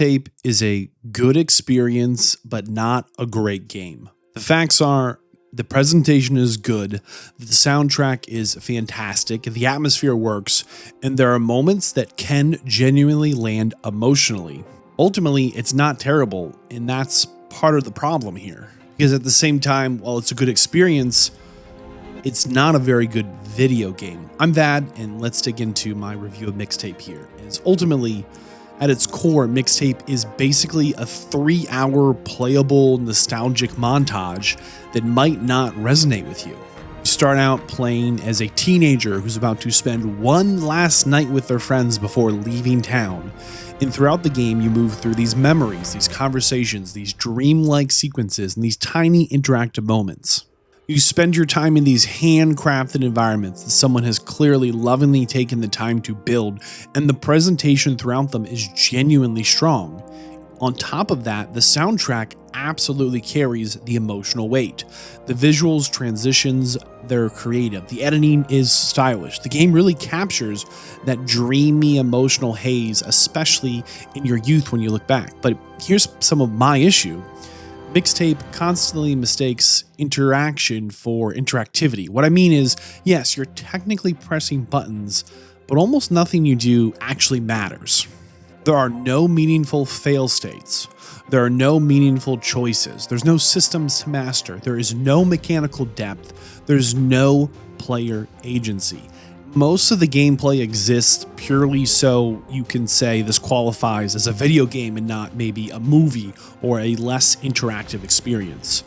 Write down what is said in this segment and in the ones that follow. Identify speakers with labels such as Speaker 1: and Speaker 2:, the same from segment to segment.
Speaker 1: Tape is a good experience, but not a great game. The facts are the presentation is good, the soundtrack is fantastic, the atmosphere works, and there are moments that can genuinely land emotionally. Ultimately, it's not terrible, and that's part of the problem here. Because at the same time, while it's a good experience, it's not a very good video game. I'm Vadd, and let's dig into my review of Mixtape here. It's ultimately, at its core, Mixtape is basically a 3-hour playable nostalgic montage that might not resonate with you. You start out playing as a teenager who's about to spend one last night with their friends before leaving town. And throughout the game, you move through these memories, these conversations, these dreamlike sequences, and these tiny interactive moments. You spend your time in these handcrafted environments that someone has clearly lovingly taken the time to build, and the presentation throughout them is genuinely strong. On top of that, the soundtrack absolutely carries the emotional weight. The visuals, transitions, they're creative. The editing is stylish. The game really captures that dreamy emotional haze, especially in your youth when you look back. But here's some of my issue. Mixtape constantly mistakes interaction for interactivity. What I mean is, yes, you're technically pressing buttons, but almost nothing you do actually matters. There are no meaningful fail states. There are no meaningful choices. There's no systems to master. There is no mechanical depth. There's no player agency. Most of the gameplay exists purely so you can say this qualifies as a video game and not maybe a movie or a less interactive experience.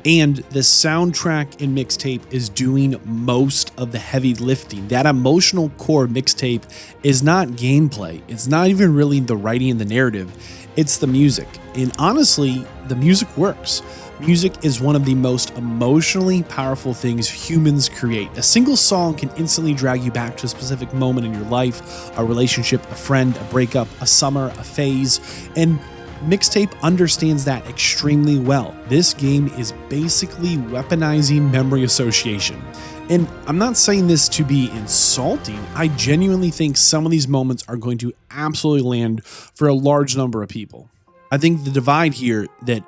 Speaker 1: And the soundtrack in Mixtape is doing most of the heavy lifting. That emotional core of Mixtape is not gameplay. It's not even really the writing and the narrative. It's the music. And honestly, the music works. Music is one of the most emotionally powerful things humans create. A single song can instantly drag you back to a specific moment in your life, a relationship, a friend, a breakup, a summer, a phase, and Mixtape understands that extremely well. This game is basically weaponizing memory association. And I'm not saying this to be insulting. I genuinely think some of these moments are going to absolutely land for a large number of people. I think the divide here that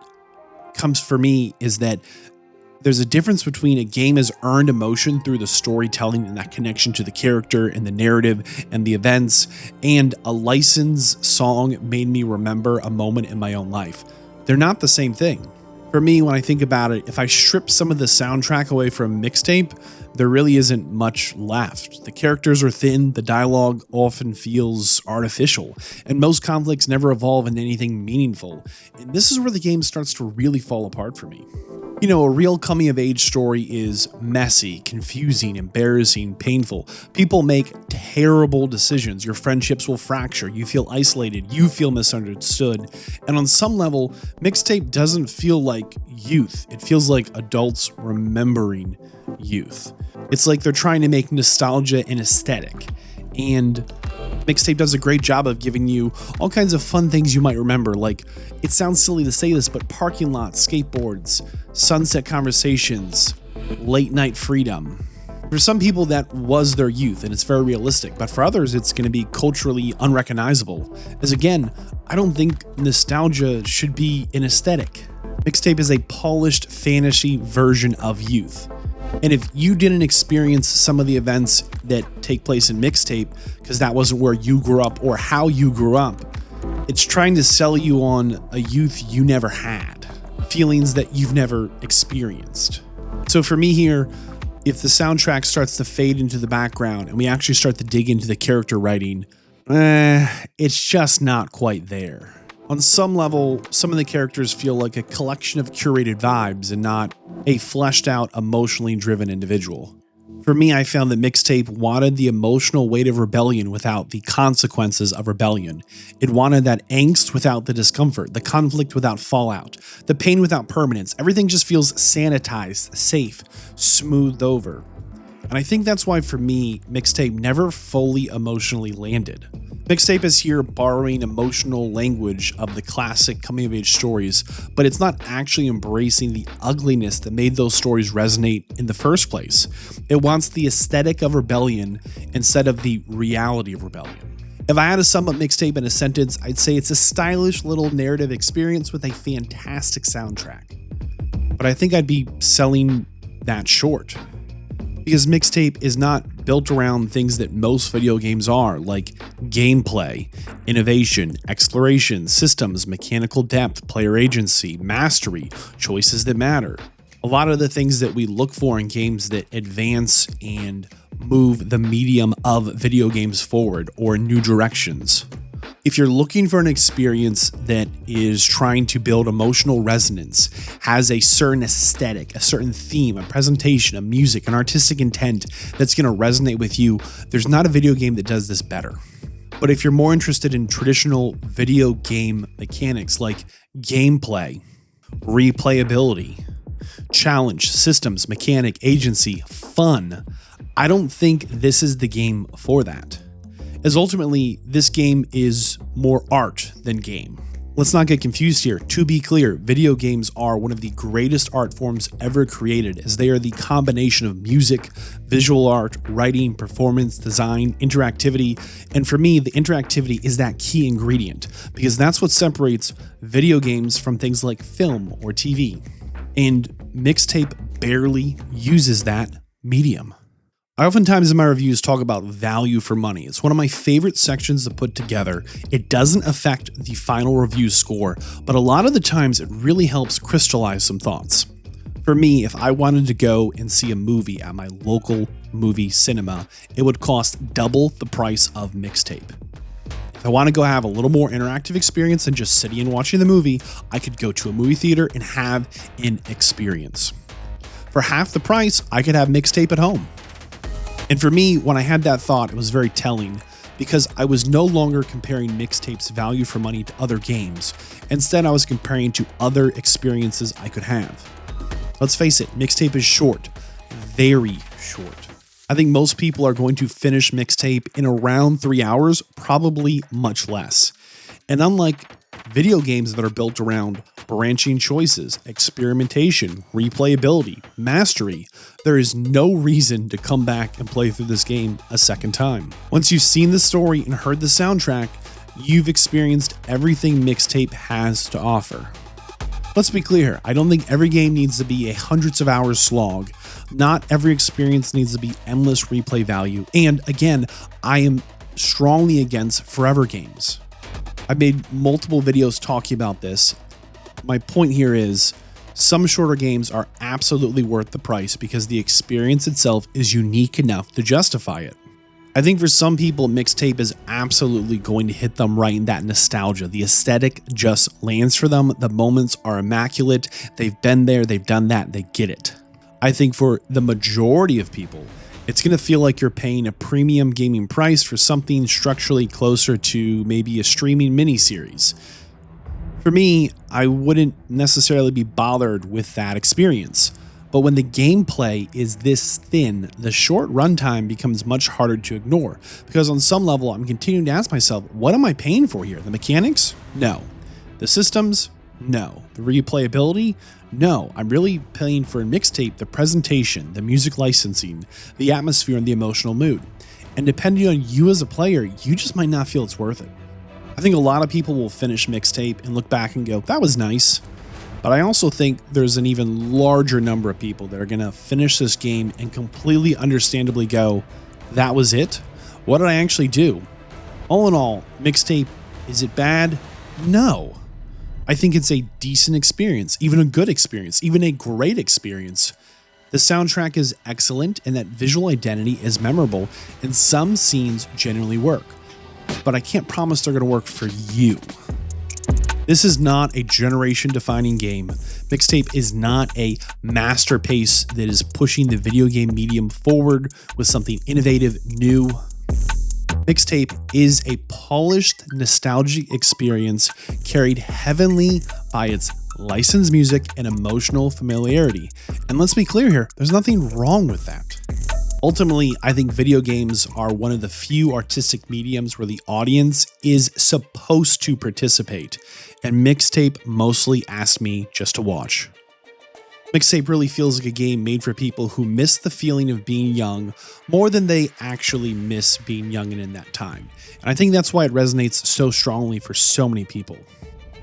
Speaker 1: comes for me is that there's a difference between a game has earned emotion through the storytelling and that connection to the character and the narrative and the events, and a licensed song made me remember a moment in my own life. They're not the same thing. For me, when I think about it, if I strip some of the soundtrack away from Mixtape, there really isn't much left. The characters are thin, the dialogue often feels artificial, and most conflicts never evolve into anything meaningful. And this is where the game starts to really fall apart for me. You know, a real coming-of-age story is messy, confusing, embarrassing, painful. People make terrible decisions. Your friendships will fracture. You feel isolated. You feel misunderstood. And on some level, Mixtape doesn't feel like youth. It feels like adults remembering youth. It's like they're trying to make nostalgia an aesthetic. And Mixtape does a great job of giving you all kinds of fun things you might remember. Like, it sounds silly to say this, but parking lots, skateboards, sunset conversations, late night freedom. For some people, that was their youth, and it's very realistic. But for others, it's going to be culturally unrecognizable. As again, I don't think nostalgia should be an aesthetic. Mixtape is a polished fantasy version of youth. And if you didn't experience some of the events that take place in Mixtape, because that wasn't where you grew up or how you grew up, it's trying to sell you on a youth you never had, feelings that you've never experienced. So for me here, if the soundtrack starts to fade into the background and we actually start to dig into the character writing, it's just not quite there. On some level, some of the characters feel like a collection of curated vibes and not a fleshed out, emotionally driven individual. For me, I found that Mixtape wanted the emotional weight of rebellion without the consequences of rebellion. It wanted that angst without the discomfort, the conflict without fallout, the pain without permanence. Everything just feels sanitized, safe, smoothed over. And I think that's why, for me, Mixtape never fully emotionally landed. Mixtape is here borrowing emotional language of the classic coming-of-age stories, but it's not actually embracing the ugliness that made those stories resonate in the first place. It wants the aesthetic of rebellion instead of the reality of rebellion. If I had to sum up Mixtape in a sentence, I'd say it's a stylish little narrative experience with a fantastic soundtrack. But I think I'd be selling that short, because Mixtape is not built around things that most video games are, like gameplay, innovation, exploration, systems, mechanical depth, player agency, mastery, choices that matter. A lot of the things that we look for in games that advance and move the medium of video games forward or in new directions. If you're looking for an experience that is trying to build emotional resonance, has a certain aesthetic, a certain theme, a presentation, a music, an artistic intent that's going to resonate with you, there's not a video game that does this better. But if you're more interested in traditional video game mechanics like gameplay, replayability, challenge, systems, mechanic, agency, fun, I don't think this is the game for that, as ultimately this game is more art than game. Let's not get confused here. To be clear, video games are one of the greatest art forms ever created, as they are the combination of music, visual art, writing, performance, design, interactivity, and for me, the interactivity is that key ingredient, because that's what separates video games from things like film or TV. And Mixtape barely uses that medium. I oftentimes in my reviews talk about value for money. It's one of my favorite sections to put together. It doesn't affect the final review score, but a lot of the times it really helps crystallize some thoughts. For me, if I wanted to go and see a movie at my local movie cinema, it would cost double the price of Mixtape. If I want to go have a little more interactive experience than just sitting and watching the movie, I could go to a movie theater and have an experience. For half the price, I could have Mixtape at home. And for me, when I had that thought, it was very telling, because I was no longer comparing Mixtape's value for money to other games. Instead, I was comparing to other experiences I could have. Let's face it, Mixtape is short, very short. I think most people are going to finish Mixtape in around 3 hours, probably much less. And unlike video games that are built around branching choices, experimentation, replayability, mastery, there is no reason to come back and play through this game a second time. Once you've seen the story and heard the soundtrack, you've experienced everything Mixtape has to offer. Let's be clear, I don't think every game needs to be a hundreds of hours slog. Not every experience needs to be endless replay value. And again, I am strongly against forever games. I've made multiple videos talking about this. My point here is, some shorter games are absolutely worth the price because the experience itself is unique enough to justify it. I think for some people, Mixtape is absolutely going to hit them right in that nostalgia. The aesthetic just lands for them. The moments are immaculate. They've been there, they've done that, they get it. I think for the majority of people, it's going to feel like you're paying a premium gaming price for something structurally closer to maybe a streaming miniseries. For me, I wouldn't necessarily be bothered with that experience. But when the gameplay is this thin, the short runtime becomes much harder to ignore. Because on some level, I'm continuing to ask myself, what am I paying for here? The mechanics? No. The systems? No. The replayability? No. I'm really paying for a Mixtape, the presentation, the music licensing, the atmosphere, and the emotional mood. And depending on you as a player, you just might not feel it's worth it. I think a lot of people will finish Mixtape and look back and go, that was nice. But I also think there's an even larger number of people that are going to finish this game and completely understandably go, that was it? What did I actually do? All in all, Mixtape, is it bad? No. I think it's a decent experience, even a good experience, even a great experience. The soundtrack is excellent and that visual identity is memorable, and some scenes genuinely work. But I can't promise they're going to work for you. This is not a generation-defining game. Mixtape is not a masterpiece that is pushing the video game medium forward with something innovative, new. Mixtape is a polished, nostalgic experience carried heavily by its licensed music and emotional familiarity. And let's be clear here, there's nothing wrong with that. Ultimately, I think video games are one of the few artistic mediums where the audience is supposed to participate, and Mixtape mostly asked me just to watch. Mixtape really feels like a game made for people who miss the feeling of being young more than they actually miss being young and in that time. And I think that's why it resonates so strongly for so many people.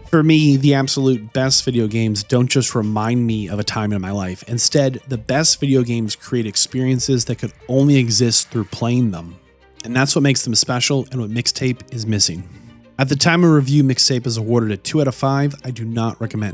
Speaker 1: For me, the absolute best video games don't just remind me of a time in my life. Instead, the best video games create experiences that could only exist through playing them. And that's what makes them special and what Mixtape is missing. At the time of review, Mixtape is awarded a 2 out of 5. I do not recommend.